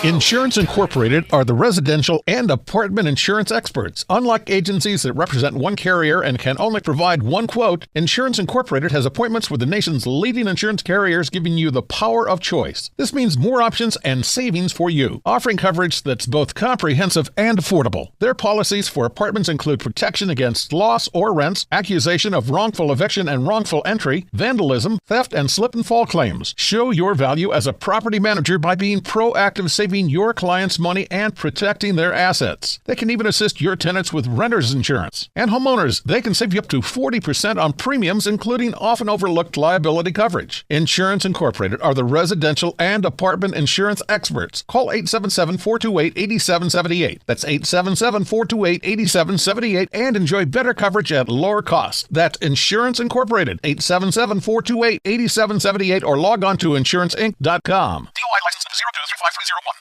Speaker 9: Insurance Incorporated are the residential and apartment insurance experts. Unlike agencies that represent one carrier and can only provide one quote, Insurance Incorporated has appointments with the nation's leading insurance carriers, giving you the power of choice. This means more options and savings for you, offering coverage that's both comprehensive and affordable. Their policies for apartments include protection against loss or rents, accusation of wrongful eviction and wrongful entry, vandalism, theft, and slip and fall claims. Show your value as a property manager by being proactive, saving your clients' money and protecting their assets. They can even assist your tenants with renter's insurance. And homeowners, they can save you up to 40% on premiums, including often overlooked liability coverage. Insurance Incorporated are the residential and apartment insurance experts. Call 877-428-8778. That's 877-428-8778 and enjoy better coverage at lower cost. That's Insurance Incorporated, 877-428-8778, or log on to insuranceinc.com. DOI license 023531.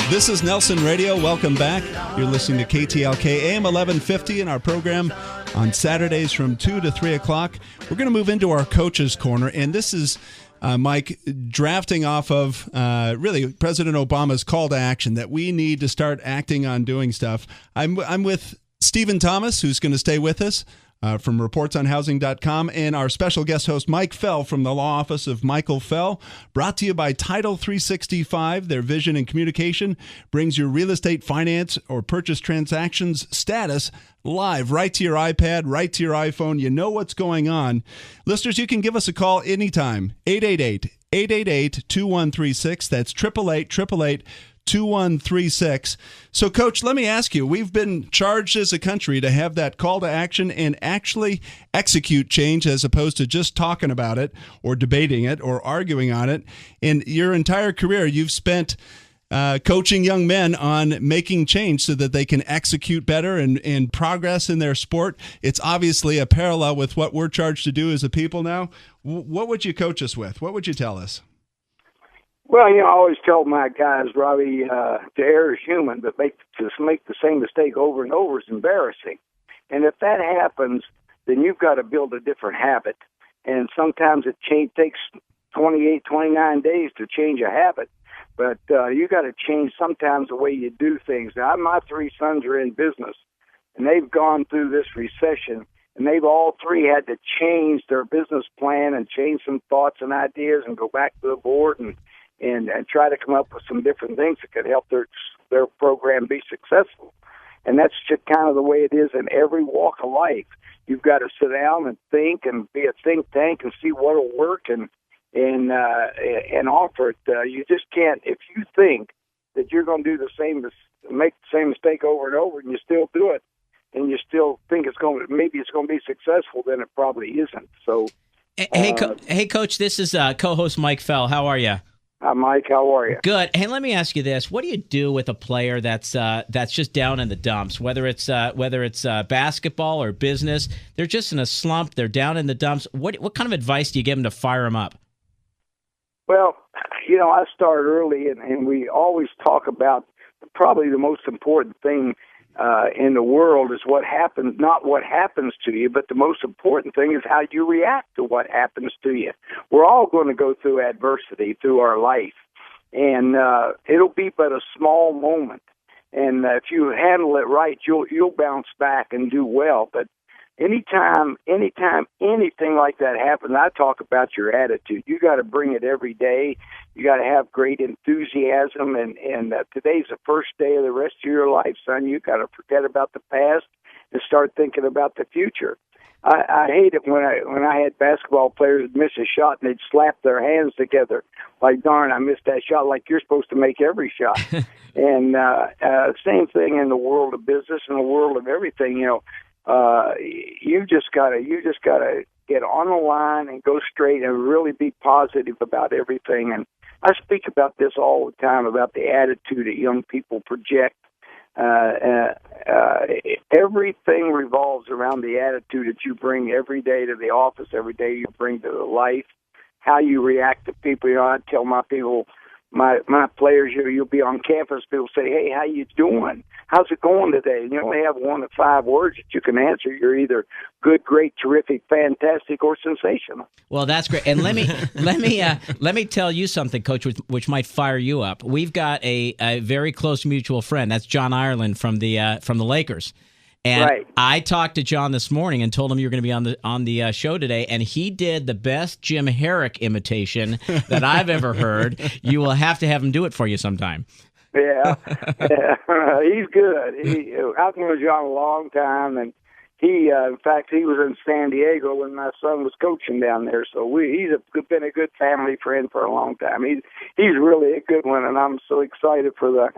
Speaker 2: This is Nelson Radio. Welcome back. You're listening to KTLK AM 1150 in our program on Saturdays from 2 to 3 o'clock. We're going to move into our Coach's Corner, and this is, Mike, drafting off of really President Obama's call to action that we need to start acting on doing stuff. I'm with Stephen Thomas, who's going to stay with us from reportsonhousing.com, and our special guest host, Mike Fell from the law office of Michael Fell, brought to you by Title 365. Their vision and communication brings your real estate finance or purchase transactions status live right to your iPad, right to your iPhone. You know what's going on. Listeners, you can give us a call anytime, 888-888-2136. That's 888-888-2136. So, Coach, let me ask you, we've been charged as a country to have that call to action and actually execute change as opposed to just talking about it or debating it or arguing on it. In your entire career, you've spent coaching young men on making change so that they can execute better and progress in their sport. It's obviously a parallel with what we're charged to do as a people now. What would you coach us with? What would you tell us?
Speaker 13: Well, I always tell my guys, Robbie, to err is human, but to make the same mistake over and over is embarrassing. And if that happens, then you've got to build a different habit. And sometimes it takes 28, 29 days to change a habit. But you got to change sometimes the way you do things. Now, my three sons are in business, and they've gone through this recession, and they've all three had to change their business plan and change some thoughts and ideas and go back to the board and try to come up with some different things that could help their program be successful. And that's just kind of the way it is in every walk of life. You've got to sit down and think and be a think tank and see what will work and offer it. You just can't, if you think that you're going to do make the same mistake over and over and you still do it and you still think maybe it's going to be successful, then it probably isn't. So,
Speaker 6: hey, Coach, this is co-host Mike Fell. How are you?
Speaker 13: Hi, Mike. How are you?
Speaker 6: Good. Hey, let me ask you this: what do you do with a player that's just down in the dumps? Whether it's basketball or business, they're just in a slump. They're down in the dumps. What kind of advice do you give them to fire them up?
Speaker 13: Well, I start early, and we always talk about probably the most important thing in the world is what happens, not what happens to you, but the most important thing is how you react to what happens to you. We're all going to go through adversity through our life, and it'll be but a small moment. And if you handle it right, you'll bounce back and do well. But anytime anything like that happens, I talk about your attitude. You got to bring it every day. You got to have great enthusiasm, and today's the first day of the rest of your life, son. You got to forget about the past and start thinking about the future. I hate it when I had basketball players miss a shot and they'd slap their hands together like, darn, I missed that shot, like you're supposed to make every shot. And same thing in the world of business and the world of everything. You know, you just gotta get on the line and go straight and really be positive about everything. And I speak about this all the time, about the attitude that young people project. Everything revolves around the attitude that you bring every day to the office, every day you bring to the life, how you react to people. You know, I tell my people, my players, you'll be on campus, people say, hey, how you doing? How's it going today? And you only have 1 to 5 words that you can answer. You're either good, great, terrific, fantastic, or sensational.
Speaker 6: Well, that's great. And let me tell you something, Coach, which might fire you up. We've got a very close mutual friend. That's John Ireland from the Lakers. And
Speaker 13: right.
Speaker 6: I talked to John this morning and told him you were going to be on the show today, and he did the best Jim Herrick imitation that I've ever heard. You will have to have him do it for you sometime.
Speaker 13: Yeah. He's good. I've known John a long time, and he, in fact, he was in San Diego when my son was coaching down there. So he's been a good family friend for a long time. He's really a good one, and I'm so excited for the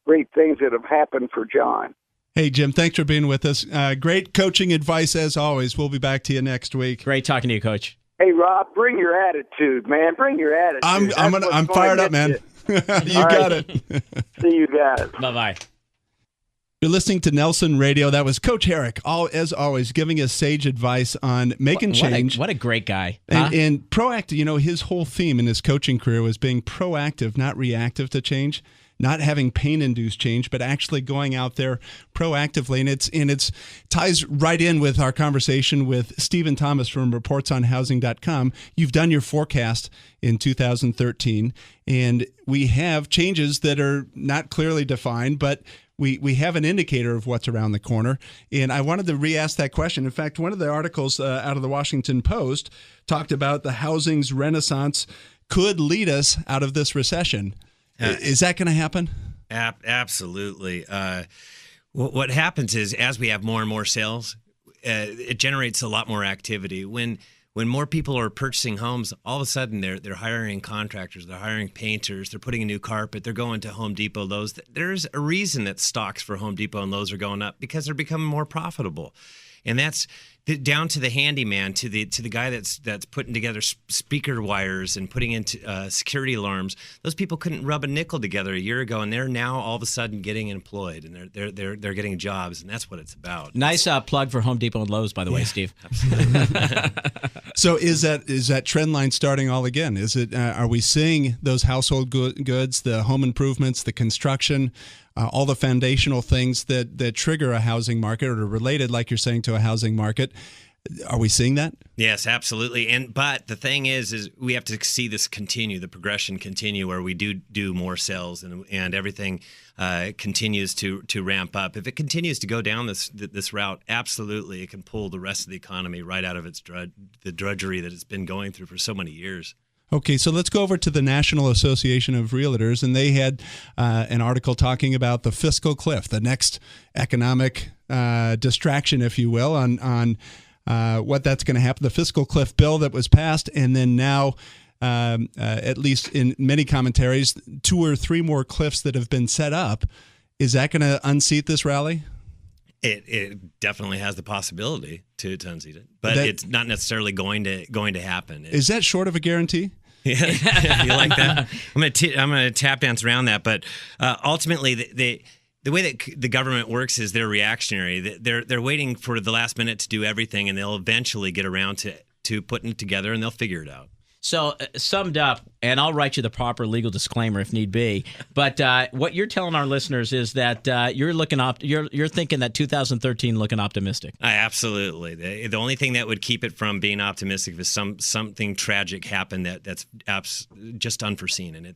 Speaker 13: great things that have happened for John.
Speaker 2: Hey, Jim, thanks for being with us. Great coaching advice as always. We'll be back to you next week.
Speaker 6: Great talking to you, Coach.
Speaker 13: Hey, Rob, bring your attitude, man. Bring your attitude.
Speaker 2: I'm fired up, man. You got it.
Speaker 13: See you guys.
Speaker 6: Bye-bye.
Speaker 2: You're listening to Nelson Radio. That was Coach Herrick, as always, giving us sage advice on making change.
Speaker 6: What a great guy.
Speaker 2: And proactive. You know, his whole theme in his coaching career was being proactive, not reactive to change. Not having pain-induced change, but actually going out there proactively. And it's ties right in with our conversation with Stephen Thomas from reportsonhousing.com. You've done your forecast in 2013, and we have changes that are not clearly defined, but we have an indicator of what's around the corner. And I wanted to re-ask that question. In fact, one of the articles out of the Washington Post talked about the housing's renaissance could lead us out of this recession. Is that going to happen?
Speaker 12: Absolutely. What happens is, as we have more and more sales, it generates a lot more activity. When more people are purchasing homes, all of a sudden they're hiring contractors, they're hiring painters, they're putting a new carpet, they're going to Home Depot, Lowe's. There's a reason that stocks for Home Depot and Lowe's are going up, because they're becoming more profitable. And that's down to the handyman, to the guy that's putting together speaker wires and putting into security alarms. Those people couldn't rub a nickel together a year ago, and they're now all of a sudden getting employed, and they're getting jobs, and that's what it's about.
Speaker 6: Nice plug for Home Depot and Lowe's, by the way, Steve.
Speaker 2: So is that trend line starting all again? Is it? Are we seeing those household goods, the home improvements, the construction, all the foundational things that trigger a housing market or are related, like you're saying, to a housing market? Are we seeing that?
Speaker 12: Yes, absolutely. But the thing is we have to see this continue, the progression continue, where we do more sales and everything continues to ramp up. If it continues to go down this route, absolutely, it can pull the rest of the economy right out of the drudgery that it's been going through for so many years.
Speaker 2: Okay, so let's go over to the National Association of Realtors, and they had an article talking about the fiscal cliff, the next economic distraction, if you will, on what that's going to happen. The fiscal cliff bill that was passed, and then now, at least in many commentaries, 2 or 3 more cliffs that have been set up. Is that going to unseat this rally?
Speaker 12: It definitely has the possibility to unseat it, but it's not necessarily going to happen.
Speaker 2: Is that short of a guarantee?
Speaker 12: Yeah, you like that? I'm gonna tap dance around that, but ultimately, the way that the government works is they're reactionary. They're waiting for the last minute to do everything, and they'll eventually get around to putting it together, and they'll figure it out.
Speaker 6: So summed up, and I'll write you the proper legal disclaimer if need be. But what you're telling our listeners is that you're thinking that 2013 looking optimistic.
Speaker 12: Absolutely. The only thing that would keep it from being optimistic is something tragic happened that's just unforeseen, and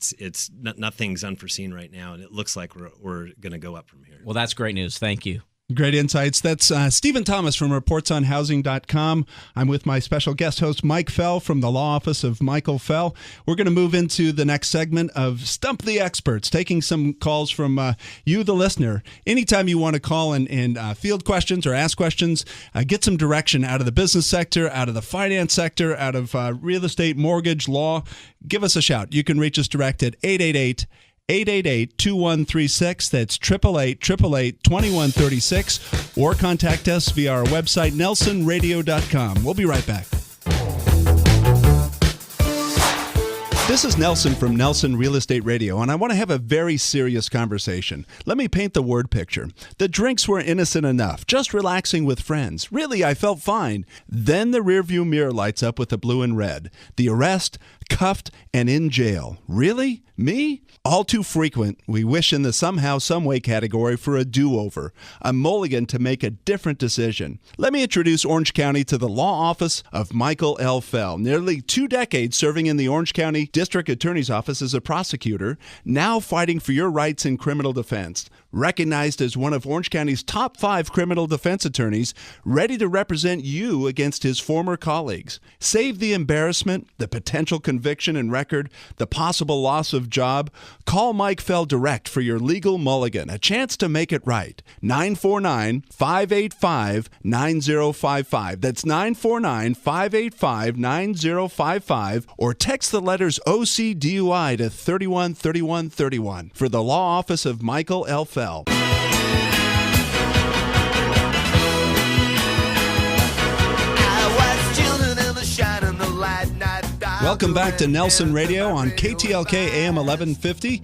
Speaker 12: nothing's unforeseen right now, and it looks like we're going to go up from here.
Speaker 6: Well, that's great news. Thank you.
Speaker 2: Great insights. That's Stephen Thomas from reportsonhousing.com. I'm with my special guest host, Mike Fell from the law office of Michael Fell. We're going to move into the next segment of Stump the Experts, taking some calls from you, the listener. Anytime you want to call and field questions or ask questions, get some direction out of the business sector, out of the finance sector, out of real estate, mortgage, law, give us a shout. You can reach us direct at 888-2136. That's 888-888-2136. Or contact us via our website, nelsonradio.com. We'll be right back. This is Nelson from Nelson Real Estate Radio, and I want to have a very serious conversation. Let me paint the word picture. The drinks were innocent enough, just relaxing with friends. Really, I felt fine. Then the rearview mirror lights up with the blue and red. The arrest, cuffed, and in jail. Really? Me? All too frequent, we wish in the somehow, someway category for a do-over, a mulligan to make a different decision. Let me introduce Orange County to the law office of Michael L. Fell. Nearly 2 decades serving in the Orange County District Attorney's Office as a prosecutor, now fighting for your rights in criminal defense. Recognized as one of Orange County's top 5 criminal defense attorneys, ready to represent you against his former colleagues. Save the embarrassment, the potential conviction and record, the possible loss of job. Call Mike Fell direct for your legal mulligan, a chance to make it right. 949-585-9055. That's 949-585-9055. Or text the letters OCDUI to 313131 for the law office of Michael L. Fell. Welcome back to Nelson Radio on KTLK AM 1150.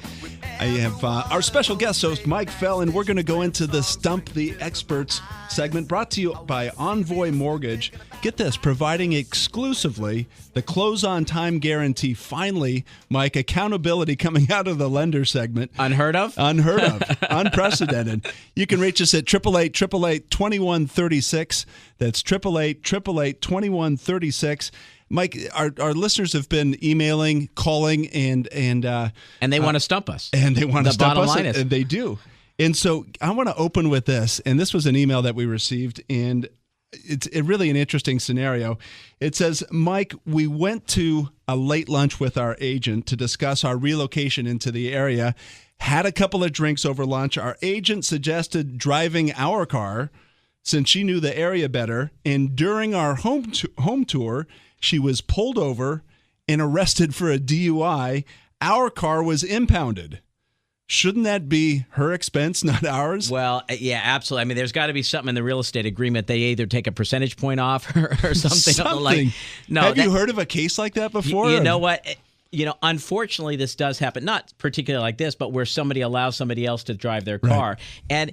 Speaker 2: I have our special guest host, Mike Fell, and we're going to go into the Stump the Experts segment brought to you by Envoy Mortgage. Get this, providing exclusively the close-on-time guarantee. Finally, Mike, accountability coming out of the lender segment.
Speaker 6: Unheard of?
Speaker 2: Unheard of. Unprecedented. You can reach us at 888-888-2136. That's 888-888-2136. Mike, our listeners have been emailing, calling, and
Speaker 6: they want to stump us.
Speaker 2: And they want to stump us,
Speaker 6: bottom line is.
Speaker 2: and they do. And so I want to open with this, and this was an email that we received, and it's really an interesting scenario. It says, Mike, we went to a late lunch with our agent to discuss our relocation into the area, had a couple of drinks over lunch. Our agent suggested driving our car since she knew the area better, and during our home tour, she was pulled over and arrested for a DUI. Our car was impounded. Shouldn't that be her expense, not ours?
Speaker 6: Well, yeah, absolutely. I mean, there's got to be something in the real estate agreement. They either take a percentage point off or something. Like, no,
Speaker 2: have you heard of a case like that before?
Speaker 6: You know what? Unfortunately, this does happen. Not particularly like this, but where somebody allows somebody else to drive their car. Right. And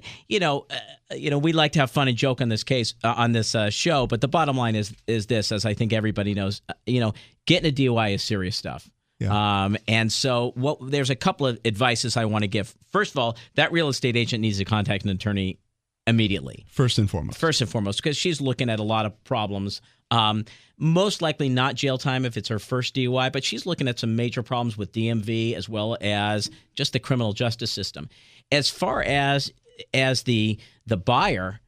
Speaker 6: we like to have fun and joke on this case on this show. But the bottom line is this, as I think everybody knows. Getting a DUI is serious stuff. Yeah. And so there's a couple of advices I want to give. First of all, that real estate agent needs to contact an attorney immediately. First and foremost, because she's looking at a lot of problems. Most likely not jail time if it's her first DUI, but she's looking at some major problems with DMV as well as just the criminal justice system. As far as the buyer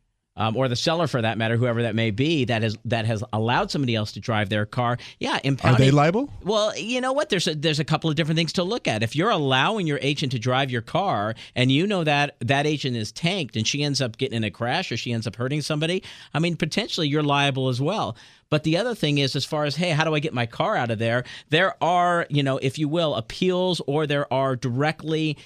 Speaker 6: or the seller, for that matter, whoever that may be, that has allowed somebody else to drive their car, impounding.
Speaker 2: Are they liable?
Speaker 6: Well, you know what? There's a couple of different things to look at. If you're allowing your agent to drive your car and you know that agent is tanked and she ends up getting in a crash or she ends up hurting somebody, I mean, potentially you're liable as well. But the other thing is, as far as, hey, how do I get my car out of there? There are, if you will, appeals, or there are directly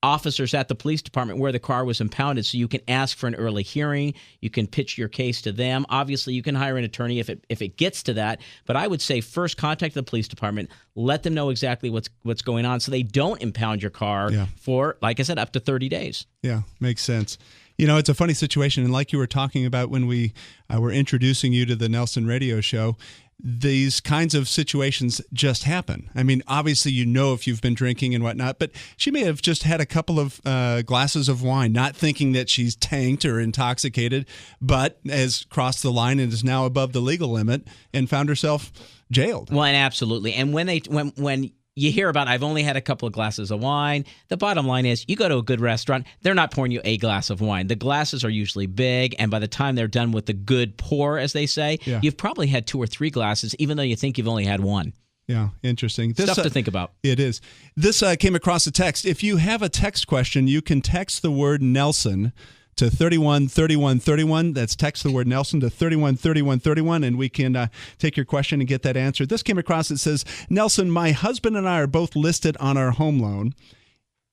Speaker 6: officers at the police department where the car was impounded, so you can ask for an early hearing. You can pitch your case to them. Obviously, you can hire an attorney if it gets to that. But I would say first contact the police department, let them know exactly what's going on, so they don't impound your car for, like I said, up to 30 days.
Speaker 2: Yeah, makes sense. It's a funny situation, and like you were talking about when we were introducing you to the Nelson Radio Show, these kinds of situations just happen. I mean, obviously, if you've been drinking and whatnot, but she may have just had a couple of glasses of wine, not thinking that she's tanked or intoxicated, but has crossed the line and is now above the legal limit and found herself jailed.
Speaker 6: Well, and absolutely. And when you hear about, I've only had a couple of glasses of wine. The bottom line is, you go to a good restaurant, they're not pouring you a glass of wine. The glasses are usually big, and by the time they're done with the good pour, as they say, you've probably had 2 or 3 glasses, even though you think you've only had one.
Speaker 2: Yeah, interesting.
Speaker 6: Stuff to think about.
Speaker 2: It is. This came across a text. If you have a text question, you can text the word Nelson to 313131. That's text the word Nelson to 313131, and we can take your question and get that answered. This came across. It says, Nelson, my husband and I are both listed on our home loan,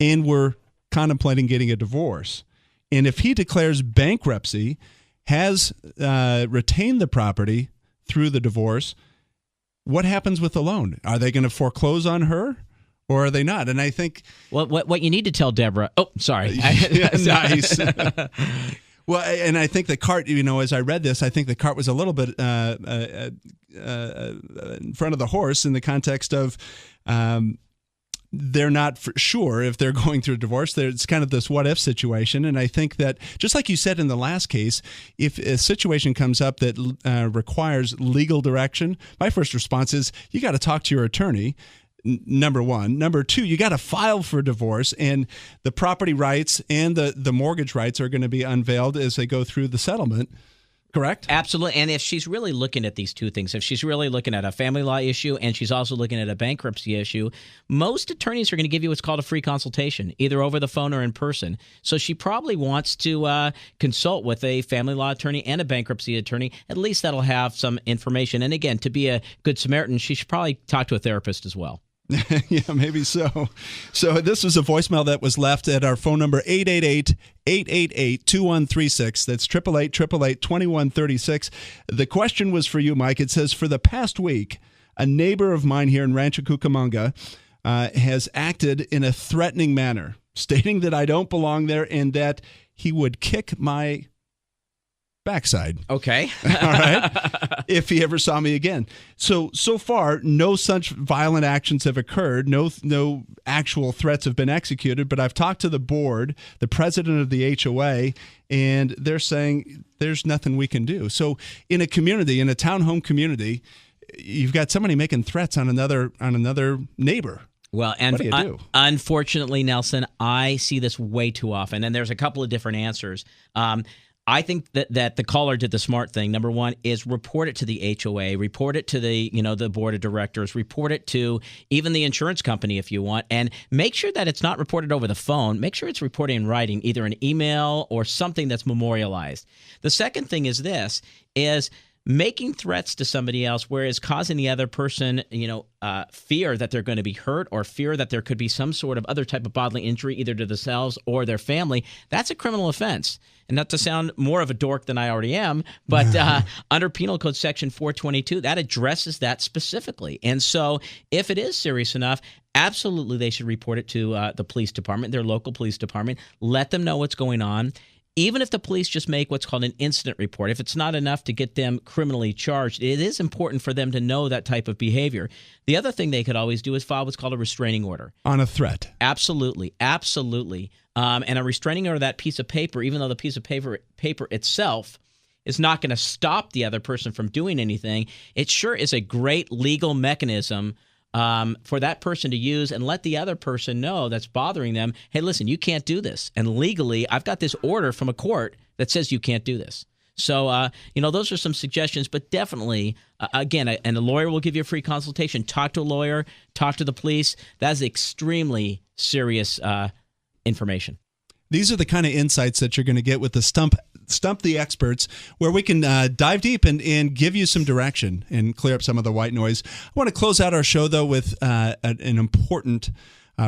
Speaker 2: and we're contemplating getting a divorce. And if he declares bankruptcy, has retained the property through the divorce, what happens with the loan? Are they going to foreclose on her? Or are they not? And I think...
Speaker 6: Well, what you need to tell Deborah... Oh, sorry.
Speaker 2: Nice. Well, and I think the cart, as I read this, I think the cart was a little bit in front of the horse in the context of they're not for sure if they're going through a divorce. It's kind of this what-if situation. And I think that, just like you said in the last case, if a situation comes up that requires legal direction, my first response is you got to talk to your attorney. Number one. Number two, you got to file for divorce, and the property rights and the mortgage rights are going to be unveiled as they go through the settlement. Correct?
Speaker 6: Absolutely. And if she's really looking at these two things, if she's really looking at a family law issue and she's also looking at a bankruptcy issue, most attorneys are going to give you what's called a free consultation, either over the phone or in person. So she probably wants to consult with a family law attorney and a bankruptcy attorney. At least that'll have some information. And again, to be a good Samaritan, she should probably talk to a therapist as well.
Speaker 2: Yeah, maybe so. So this was a voicemail that was left at our phone number, 888-888-2136. That's 888-888-2136. The question was for you, Mike. It says, for the past week, a neighbor of mine here in Rancho Cucamonga has acted in a threatening manner, stating that I don't belong there and that he would kick my backside.
Speaker 6: Okay.
Speaker 2: All right. If he ever saw me again. So far, no such violent actions have occurred. No actual threats have been executed. But I've talked to the board, the president of the HOA, and they're saying there's nothing we can do. So in a community, in a townhome community, you've got somebody making threats on another neighbor.
Speaker 6: Well, and
Speaker 2: what do you do?
Speaker 6: Unfortunately, Nelson, I see this way too often, and there's a couple of different answers. I think that the caller did the smart thing. Number one is report it to the HOA, report it to the board of directors, report it to even the insurance company if you want, and make sure that it's not reported over the phone. Make sure it's reported in writing, either an email or something that's memorialized. The second thing is making threats to somebody else, whereas causing the other person, fear that they're going to be hurt or fear that there could be some sort of other type of bodily injury, either to themselves or their family, that's a criminal offense. And not to sound more of a dork than I already am, but under Penal Code Section 422, that addresses that specifically. And so if it is serious enough, absolutely they should report it to the police department, their local police department, let them know what's going on. Even if the police just make what's called an incident report, if it's not enough to get them criminally charged, it is important for them to know that type of behavior. The other thing they could always do is file what's called a restraining order.
Speaker 2: On a threat.
Speaker 6: Absolutely. Absolutely. And a restraining order, that piece of paper, even though the piece of paper itself is not going to stop the other person from doing anything, it sure is a great legal mechanism for that person to use and let the other person know that's bothering them, hey, listen, you can't do this. And legally, I've got this order from a court that says you can't do this. So, those are some suggestions, but definitely, again, and a lawyer will give you a free consultation. Talk to a lawyer, talk to the police. That's extremely serious information.
Speaker 2: These are the kind of insights that you're going to get with the Stump the Experts, where we can dive deep and give you some direction and clear up some of the white noise. I want to close out our show, though, with an important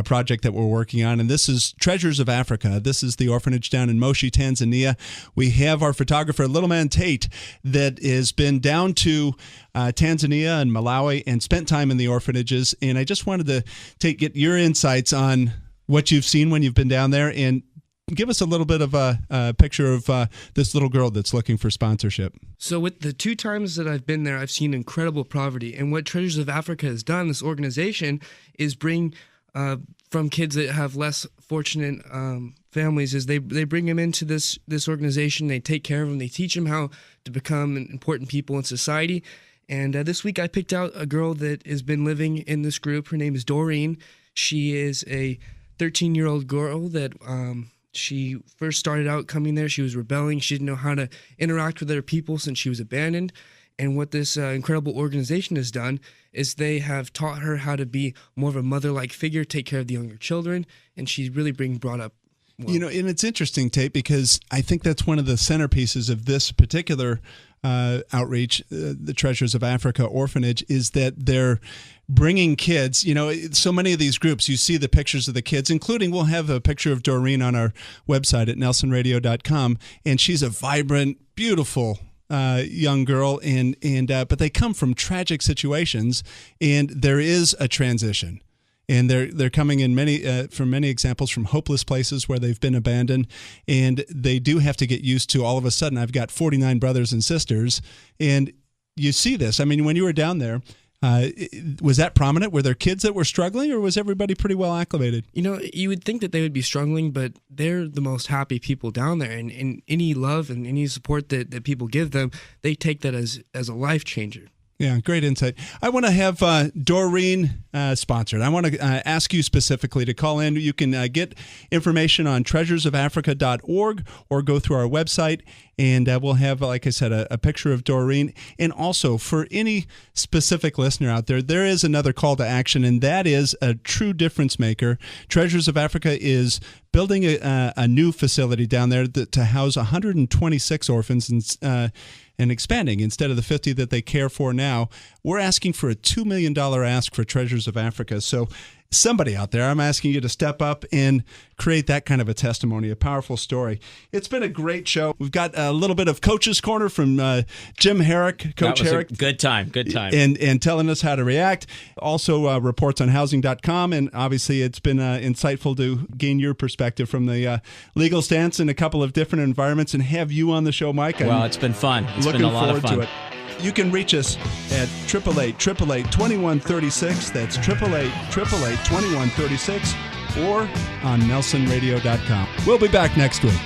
Speaker 2: project that we're working on, and this is Treasures of Africa. This is the orphanage down in Moshi, Tanzania. We have our photographer, Little Man Tate, that has been down to Tanzania and Malawi and spent time in the orphanages, and I just wanted to get your insights on what you've seen when you've been down there and give us a little bit of a picture of this little girl that's looking for sponsorship.
Speaker 14: So with the 2 times that I've been there, I've seen incredible poverty. And what Treasures of Africa has done, this organization, is bring from kids that have less fortunate families, is they bring them into this organization. They take care of them. They teach them how to become important people in society. And this week I picked out a girl that has been living in this group. Her name is Doreen. She is a 13-year-old girl that she first started out coming there. She was rebelling. She didn't know how to interact with other people since she was abandoned. And what this incredible organization has done is they have taught her how to be more of a mother-like figure, take care of the younger children, and she's really being brought up well.
Speaker 2: You know, and it's interesting, Tate, because I think that's one of the centerpieces of this particular outreach, the Treasures of Africa Orphanage, is that they're bringing kids. You know, so many of these groups, you see the pictures of the kids, including, we'll have a picture of Doreen on our website at nelsonradio.com, and she's a vibrant, beautiful young girl, but they come from tragic situations, and there is a transition. And they're coming in from many examples from hopeless places where they've been abandoned, and they do have to get used to all of a sudden, I've got 49 brothers and sisters, and you see this. I mean, when you were down there, was that prominent? Were there kids that were struggling, or was everybody pretty well acclimated?
Speaker 14: You know, you would think that they would be struggling, but they're the most happy people down there, and any love and any support that people give them, they take that as a life changer.
Speaker 2: Yeah, great insight. I want to have Doreen sponsored. I want to ask you specifically to call in. You can get information on treasuresofafrica.org or go through our website, and we'll have, like I said, a picture of Doreen. And also, for any specific listener out there, there is another call to action, and that is a true difference maker. Treasures of Africa is building a new facility down there to house 126 orphans and expanding instead of the 50 that they care for now. We're asking for a $2 million ask for Treasures of Africa. So somebody out there, I'm asking you to step up and create that kind of a testimony, a powerful story. It's been a great show. We've got a little bit of Coach's Corner from Jim Herrick, Coach Herrick.
Speaker 6: Good time.
Speaker 2: And telling us how to react. Also, reports on housing.com. And obviously, it's been insightful to gain your perspective from the legal stance in a couple of different environments and have you on the show, Mike.
Speaker 6: Well, it's been fun. It's
Speaker 2: looking
Speaker 6: been a lot
Speaker 2: forward
Speaker 6: of fun.
Speaker 2: to it. You can reach us at 888-888-2136. That's 888-888-2136 or on nelsonradio.com. We'll be back next week.